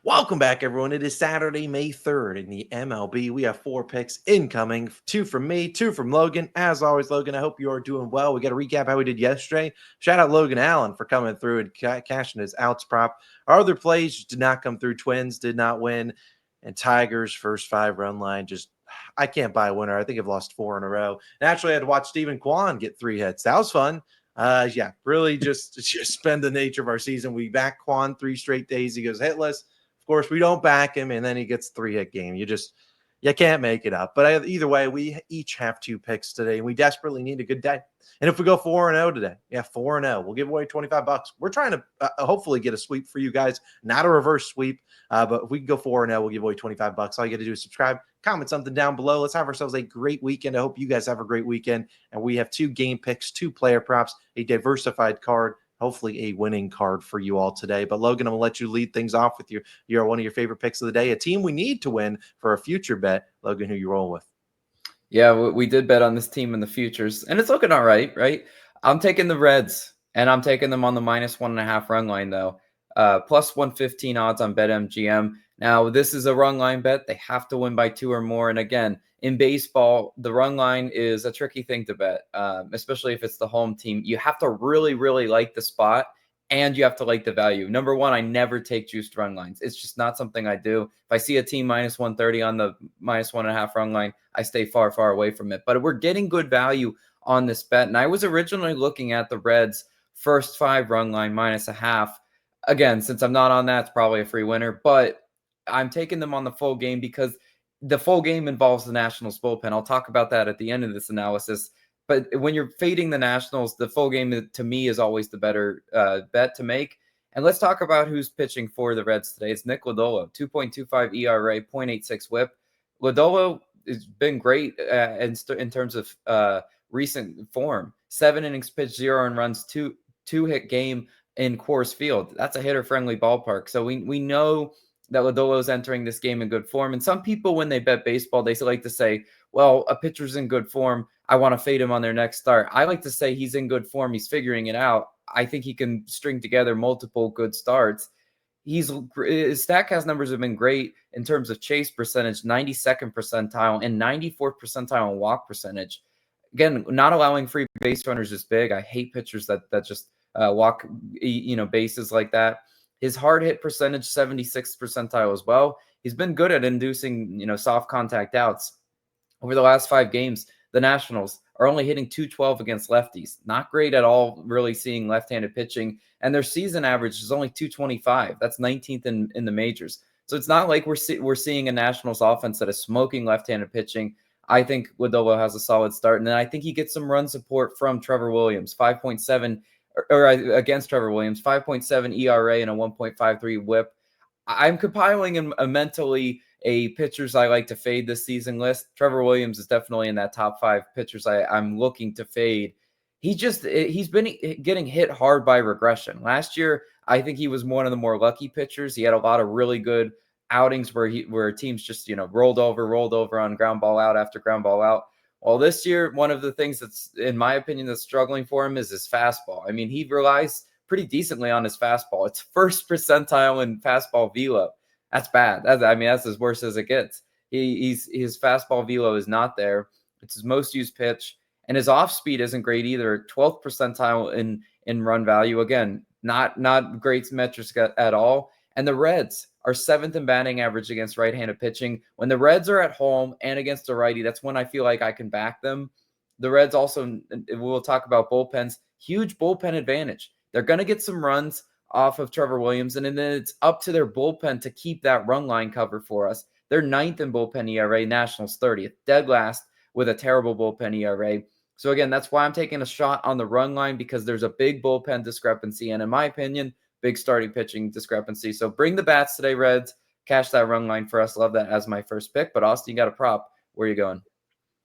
Welcome back, everyone. It is Saturday, May 3rd in the MLB. We have 4 picks incoming, 2 from me, 2 from Logan. As always, Logan, I hope you are doing well. We got to recap how we did yesterday. Shout out Logan Allen for coming through and cashing his outs prop. Our other plays did not come through. Twins did not win. And Tigers' first 5-run line I can't buy a winner. I think I've lost 4 in a row. Naturally, I had to watch Stephen Kwan get 3 hits. That was fun. Really just spend the nature of our season. We back Kwan 3 straight days. He goes hitless. Of course, we don't back him, and then he gets 3-hit game. You can't make it up. But either way, we each have 2 picks today, and we desperately need a good day. And if we go 4-0 today, 4-0, we'll give away $25. We're trying to hopefully get a sweep for you guys, not a reverse sweep. But if we can go 4-0, we'll give away $25. All you got to do is subscribe, comment something down below. Let's have ourselves a great weekend. I hope you guys have a great weekend. And we have 2 game picks, 2 player props, a diversified card, hopefully a winning card for you all today. But Logan, I'm gonna let you lead things off with your one of your favorite picks of the day, a team we need to win for a future bet. Logan, who you roll with? Yeah, we did bet on this team in the futures, and it's looking all right, right? I'm taking the Reds, and I'm taking them on the -1.5 run line, though. Plus 115 odds on BetMGM. Now, this is a run line bet. They have to win by 2 or more. And again, in baseball, the run line is a tricky thing to bet, especially if it's the home team. You have to really, really like the spot, and you have to like the value. Number one, I never take juiced run lines. It's just not something I do. If I see a team -130 on the -1.5 run line, I stay far, far away from it. But we're getting good value on this bet. And I was originally looking at the Reds' first 5 run line -0.5. Again, since I'm not on that, it's probably a free winner. But I'm taking them on the full game because the full game involves the Nationals bullpen. I'll talk about that at the end of this analysis. But when you're fading the Nationals, the full game to me is always the better bet to make. And let's talk about who's pitching for the Reds today. It's Nick Lodolo, 2.25 ERA, 0.86 WHIP. Lodolo has been great in terms of recent form. 7 innings pitched, 0 earned runs, two-hit game in Coors Field. That's a hitter-friendly ballpark. So we know that Lodolo's entering this game in good form. And some people, when they bet baseball, they like to say, well, a pitcher's in good form, I want to fade him on their next start. I like to say he's in good form. He's figuring it out. I think he can string together multiple good starts. His StatCast numbers have been great in terms of chase percentage, 92nd percentile and 94th percentile in walk percentage. Again, not allowing free base runners is big. I hate pitchers that just walk bases like that. His hard hit percentage, 76th percentile as well. He's been good at inducing soft contact outs. Over the last 5 games, the Nationals are only hitting .212 against lefties. Not great at all, really seeing left-handed pitching. And their season average is only .225. That's 19th in the majors. So it's not like we're seeing a Nationals offense that is smoking left-handed pitching. I think Lodolo has a solid start. And then I think he gets some run support from Trevor Williams, 5.7 or against Trevor Williams, 5.7 ERA and a 1.53 WHIP. I'm compiling mentally a pitchers I like to fade this season list. Trevor Williams is definitely in that top 5 pitchers I'm looking to fade. He's been getting hit hard by regression. Last year, I think he was one of the more lucky pitchers. He had a lot of really good outings where teams just rolled over on ground ball out after ground ball out. Well, this year, one of the things that's, in my opinion, that's struggling for him is his fastball. I mean, he relies pretty decently on his fastball. It's first percentile in fastball velo. That's bad. That's as worse as it gets. His fastball velo is not there. It's his most used pitch, and his off speed isn't great either. 12th percentile in run value. Again, not great metrics at all. And the Reds are 7th in batting average against right-handed pitching. When the Reds are at home and against a righty, that's when I feel like I can back them. The Reds also, we'll talk about bullpens, huge bullpen advantage. They're going to get some runs off of Trevor Williams, and then it's up to their bullpen to keep that run line covered for us. They're 9th in bullpen ERA, Nationals 30th, dead last with a terrible bullpen ERA. So again, that's why I'm taking a shot on the run line, because there's a big bullpen discrepancy, and in my opinion, big starting pitching discrepancy. So bring the bats today, Reds. Cash that run line for us. Love that as my first pick. But Austin, you got a prop. Where are you going?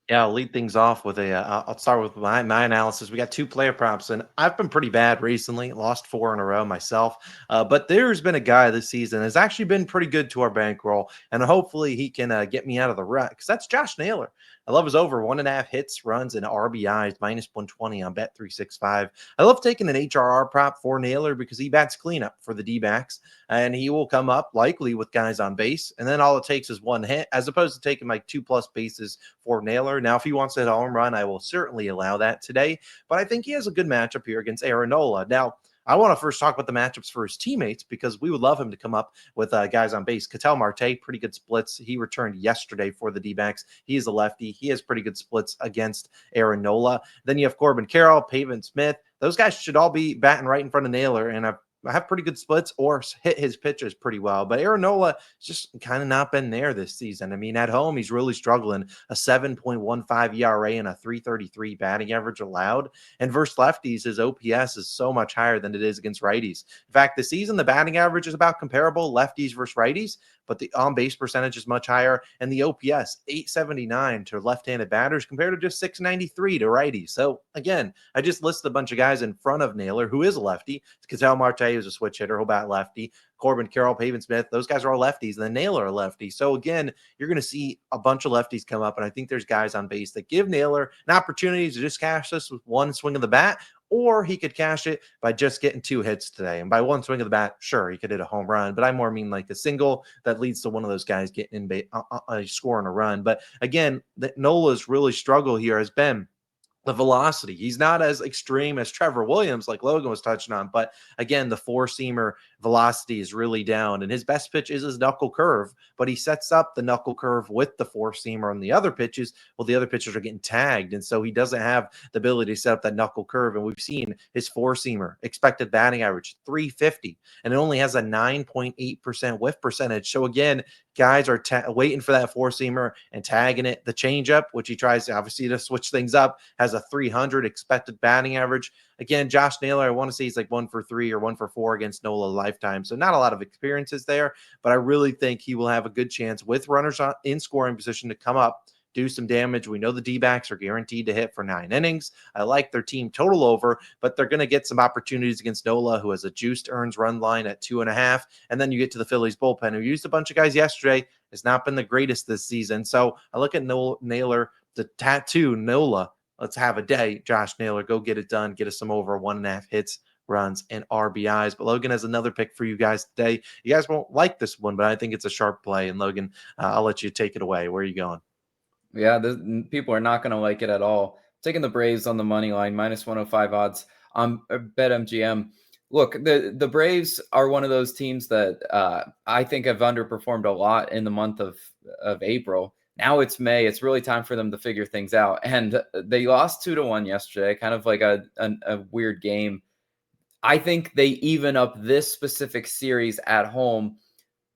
Yeah, I'll lead things off with I'll start with my analysis. We got two player props, and I've been pretty bad recently. Lost four in a row myself, but there's been a guy this season has actually been pretty good to our bankroll, and hopefully he can get me out of the rut because that's Josh Naylor. I love his over 1.5 hits, runs, and RBIs -120 on Bet365. I love taking an HRR prop for Naylor because he bats cleanup for the D-backs, and he will come up likely with guys on base, and then all it takes is one hit, as opposed to taking like 2+ bases for Naylor. Now, if he wants to hit a home run, I will certainly allow that today. But I think he has a good matchup here against Aaron Nola. Now, I want to first talk about the matchups for his teammates because we would love him to come up with guys on base. Ketel Marte, pretty good splits. He returned yesterday for the D-backs. He is a lefty. He has pretty good splits against Aaron Nola. Then you have Corbin Carroll, Pavin Smith. Those guys should all be batting right in front of Naylor, and I have pretty good splits or hit his pitches pretty well. But Aaron Nola just kind of not been there this season. I mean, at home, he's really struggling. A 7.15 ERA and a 333 batting average allowed. And versus lefties, his OPS is so much higher than it is against righties. In fact, this season, the batting average is about comparable, lefties versus righties, but the on-base percentage is much higher. And the OPS, 879 to left-handed batters compared to just 693 to righties. So, again, I just listed a bunch of guys in front of Naylor, who is a lefty. Ketel Marte is a switch hitter. He'll bat lefty. Corbin Carroll, Pavin Smith, those guys are all lefties. And then Naylor a lefty. So again, you're going to see a bunch of lefties come up. And I think there's guys on base that give Naylor an opportunity to just cash this with one swing of the bat, or he could cash it by just getting 2 hits today. And by one swing of the bat, sure, he could hit a home run, but I more mean like a single that leads to one of those guys getting scoring a run. But again, Nola's really struggle here has been the velocity. He's not as extreme as Trevor Williams, like Logan was touching on. But again, the four-seamer velocity is really down. And his best pitch is his knuckle curve, but he sets up the knuckle curve with the four-seamer on the other pitches. Well, the other pitchers are getting tagged. And so he doesn't have the ability to set up that knuckle curve. And we've seen his four-seamer expected batting average 350, and it only has a 9.8% whiff percentage. So again, guys are waiting for that four-seamer and tagging it. The changeup, which he tries obviously to switch things up, has a 300 expected batting average. Again, Josh Naylor, I want to say he's like 1 for 3 or 1 for 4 against Nola lifetime. So not a lot of experiences there, but I really think he will have a good chance with runners in scoring position to come up, do some damage. We know the D-backs are guaranteed to hit for 9 innings. I like their team total over, but they're going to get some opportunities against Nola, who has a juiced earns run line at 2.5. And then you get to the Phillies bullpen, who used a bunch of guys yesterday, has not been the greatest this season. So I look at Naylor, the tattoo Nola. Let's have a day. Josh Naylor, go get it done. Get us some over 1.5 hits, runs, and RBIs. But Logan has another pick for you guys today. You guys won't like this one, but I think it's a sharp play. And Logan, I'll let you take it away. Where are you going? Yeah, people are not going to like it at all. Taking the Braves on the money line, -105 odds on BetMGM. Look, the Braves are one of those teams that I think have underperformed a lot in the month of April. Now it's May. It's really time for them to figure things out. And they lost 2-1 yesterday, kind of like a weird game. I think they even up this specific series at home.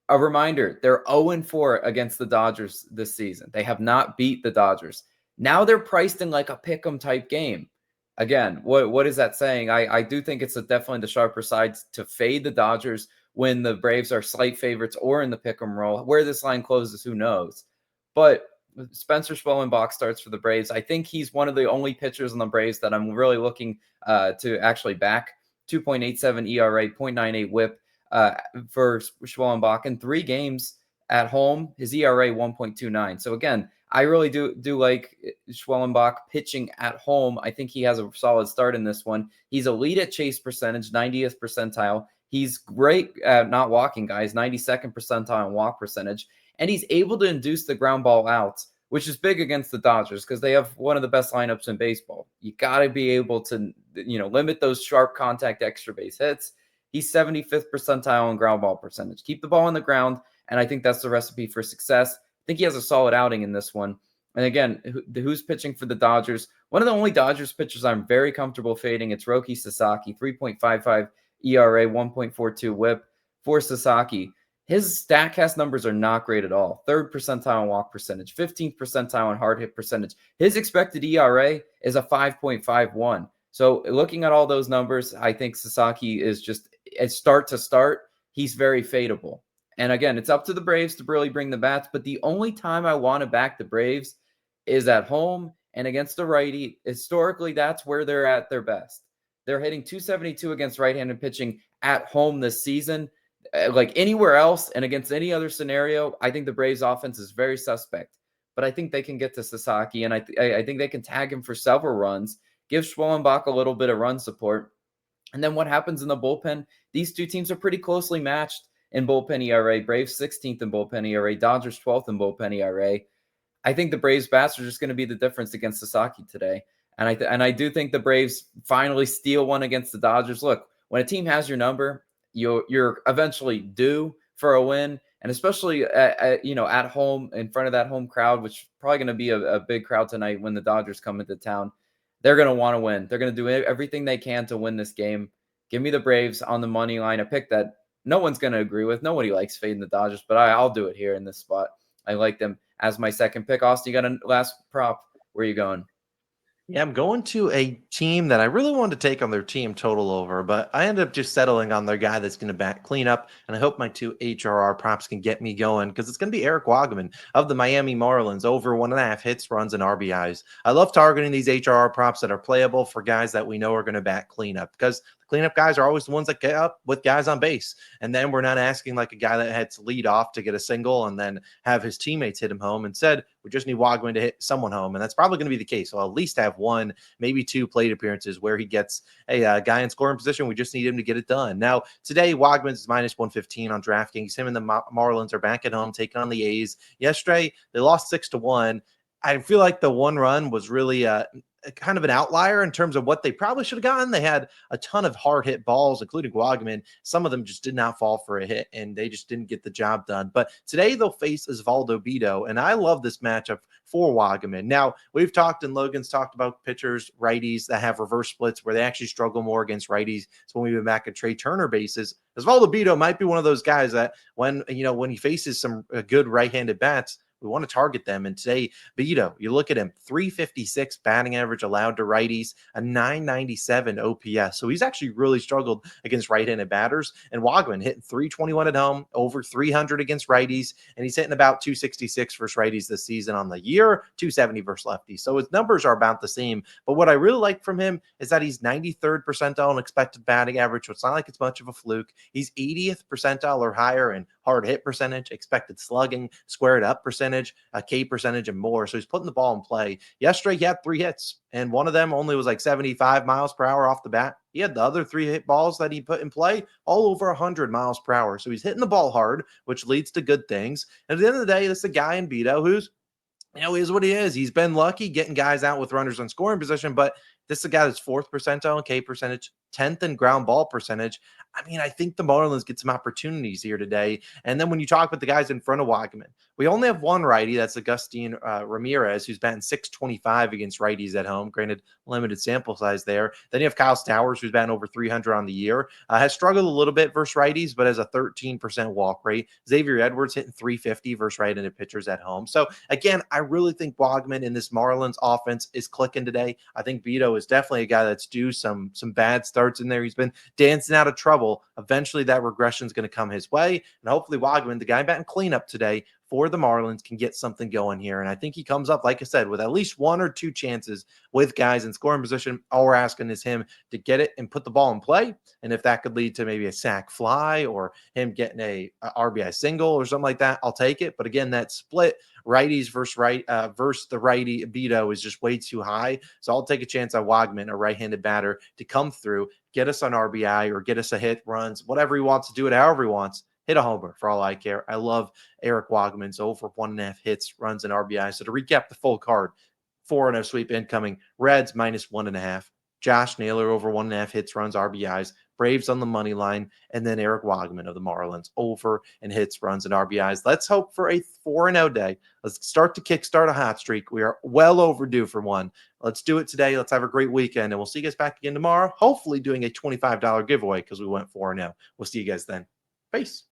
A reminder, they're 0-4 against the Dodgers this season. They have not beat the Dodgers. Now they're priced in like a pick 'em type game. Again, what is that saying? I do think it's definitely the sharper side to fade the Dodgers when the Braves are slight favorites or in the pick 'em role. Where this line closes, who knows? But Spencer Schwellenbach starts for the Braves. I think he's one of the only pitchers on the Braves that I'm really looking to actually back. 2.87 ERA, 0.98 WHIP. For Schwellenbach in 3 games at home, his ERA 1.29. So again, I really do like Schwellenbach pitching at home. I think he has a solid start in this one. He's elite at chase percentage, 90th percentile. He's great at not walking guys, 92nd percentile in walk percentage. And he's able to induce the ground ball outs, which is big against the Dodgers because they have one of the best lineups in baseball. You got to be able to, limit those sharp contact extra base hits. He's 75th percentile in ground ball percentage. Keep the ball on the ground, and I think that's the recipe for success. I think he has a solid outing in this one. And again, who's pitching for the Dodgers? One of the only Dodgers pitchers I'm very comfortable fading, it's Roki Sasaki, 3.55 ERA, 1.42 WHIP for Sasaki. His StatCast numbers are not great at all. 3rd percentile in walk percentage, 15th percentile in hard hit percentage. His expected ERA is a 5.51. So looking at all those numbers, I think Sasaki is just at start to start, he's very fadeable. And again, it's up to the Braves to really bring the bats. But the only time I want to back the Braves is at home and against the righty. Historically, that's where they're at their best. They're hitting 272 against right-handed pitching at home this season. Like anywhere else and against any other scenario, I think the Braves offense is very suspect. But I think they can get to Sasaki, and I think they can tag him for several runs, give Schwellenbach a little bit of run support. And then what happens in the bullpen? These two teams are pretty closely matched in bullpen ERA. Braves 16th in bullpen ERA, Dodgers 12th in bullpen ERA. I think the Braves bats are just going to be the difference against Sasaki today. And I do think the Braves finally steal one against the Dodgers. Look, when a team has your number, you're eventually due for a win, and especially at home in front of that home crowd, which is probably going to be a big crowd tonight when the Dodgers come into town. They're going to want to win. They're going to do everything they can to win this game. Give me the Braves on the money line, a pick that no one's going to agree with. Nobody likes fading the Dodgers, but I'll do it here in this spot. I like them as my second pick. Austin, you got a last prop? Where are you going? Yeah, I'm going to a team that I really wanted to take on their team total over, but I ended up just settling on their guy that's going to back clean up. And I hope my two HRR props can get me going because it's going to be Eric Wagman of the Miami Marlins over 1.5 hits, runs, and RBIs. I love targeting these HRR props that are playable for guys that we know are going to back cleanup because cleanup guys are always the ones that get up with guys on base. And then we're not asking like a guy that had to lead off to get a single and then have his teammates hit him home. Instead, we just need Wagman to hit someone home. And that's probably going to be the case. So I'll at least have one, maybe two plate appearances where he gets a guy in scoring position. We just need him to get it done. Now, today, Wagman's is minus 115 on DraftKings. Him and the Marlins are back at home taking on the A's. Yesterday, they lost 6-1. I feel like the one run was really kind of an outlier in terms of what they probably should have gotten. They had a ton of hard hit balls, including Wagman. Some of them just did not fall for a hit, and they just didn't get the job done. But today they'll face Osvaldo Bido, and I love this matchup for Wagman. Now, we've talked, and Logan's talked about pitchers, righties that have reverse splits where they actually struggle more against righties. So when we've been back at Trey Turner bases, Osvaldo Bido might be one of those guys that when he faces some good right-handed bats, we want to target them. And today, Bido, you look at him, 356 batting average allowed to righties, a 997 OPS. So he's actually really struggled against right-handed batters. And Wagman hitting 321 at home, over 300 against righties, and he's hitting about 266 versus righties this season on the year, 270 versus lefties. So his numbers are about the same. But what I really like from him is that he's 93rd percentile in expected batting average, so it's not like it's much of a fluke. He's 80th percentile or higher in hard hit percentage, expected slugging, squared up percentage, a K percentage, and more. So he's putting the ball in play. Yesterday, he had 3 hits, and one of them only was like 75 miles per hour off the bat. He had the other 3 hit balls that he put in play all over 100 miles per hour. So he's hitting the ball hard, which leads to good things. And at the end of the day, this is a guy in Bido who's is what he is. He's been lucky getting guys out with runners on scoring position, but this is a guy that's 4th percentile in K percentage, 10th in ground ball percentage. I mean, I think the Marlins get some opportunities here today. And then when you talk about the guys in front of Wagman, we only have one righty. That's Agustin Ramirez, who's batting 625 against righties at home. Granted, limited sample size there. Then you have Kyle Stowers, who's batting over 300 on the year. Has struggled a little bit versus righties, but has a 13% walk rate. Xavier Edwards hitting 350 versus right-handed pitchers at home. So again, I really think Wagman in this Marlins offense is clicking today. I think Bido is definitely a guy that's due some bad starts in there. He's been dancing out of trouble. Eventually that regression is going to come his way. And hopefully Wagman, the guy batting cleanup today for the Marlins, can get something going here. And I think he comes up, like I said, with at least 1 or 2 chances with guys in scoring position. All we're asking is him to get it and put the ball in play. And if that could lead to maybe a sac fly or him getting a RBI single or something like that, I'll take it. But again, that split righties versus the righty Bido is just way too high. So I'll take a chance on Wagman, a right-handed batter, to come through, get us on RBI or get us a hit, runs, whatever he wants to do it, however he wants. Hit a homer for all I care. I love Eric Wagman's over 1.5 hits, runs, and RBI. So to recap the full card, 4-0 sweep incoming. Reds minus 1.5. Josh Naylor over 1.5 hits, runs, RBIs. Braves on the money line, and then Eric Wagman of the Marlins over and hits, runs, and RBIs. Let's hope for a 4-0 day. Let's start to kickstart a hot streak. We are well overdue for one. Let's do it today. Let's have a great weekend, and we'll see you guys back again tomorrow, hopefully doing a $25 giveaway because we went 4-0. We'll see you guys then. Peace.